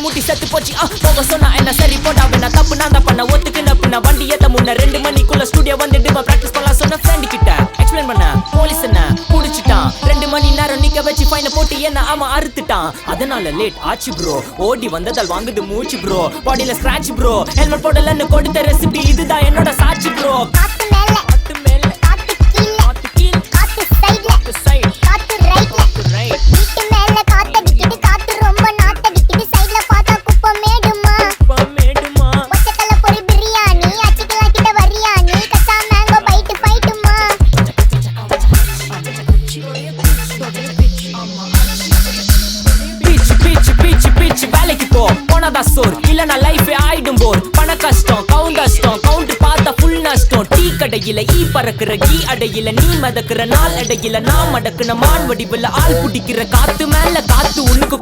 மூட்டி செத்து போச்சு போக சொன்னா என்ன சரி போட்டா வேணா தப்பு நான் தான் பண்ண ஒத்துக்கு நப்புனா வண்டி ஏத்த முன்ன 2 மணிக்குள்ள ஸ்டுடியோ வந்துட்டு பிராக்டிஸ் பண்ணலாம் சொன்ன ஃப்ரெண்ட் கிட்ட எக்ஸ்பிளைன் பண்ண போலீஸ் என்ன புடிச்சிட்டான் 2 மணி நேரம் நிக்க வச்சு ஃபைன போட்டு என்ன அவன் அறுத்துட்டான் அதனால லேட் ஆச்சு ப்ரோ ஓடி வந்ததால் வாங்குது மூச்சு ப்ரோ பாடியில ஸ்கிராட்ச் ப்ரோ ஹெல்மெட் போடலன்னு கொடுத்த ரெசிபி இதுதான் என்னோட சாட்சி ப்ரோ காத்து மேல காத்து கீழ காத்து சைடுல காத்து ரைட்ல வீட்டு மேல காத்தடிக்குது காத்து ரொம்ப நாத்தடிக்குது சைடுல பார்த்தா குப்பை மேடுமா ஒச்சக்கல்ல பொரி பிரியாணி அச்சிக்கலாம் கிட்ட வரியாணி கச்சா மேங்கோ பைட்டு ஃபைட்டுமா பீச் வேலைக்கு போ போனதா சோர் இல்லனா லைஃபே ஆயிடும் போர் பண கஷ்டம் கவுண்ட் பார்த்தா ஃபுல் நஷ்டம் டீ கடையில ஈ பறக்குற கீ அடையில நீ மதக்குற நாள் அடையில நான் மடக்குன மான் வடிவுல ஆள் புடிக்கிற காத்து மேல காத்து உனக்கு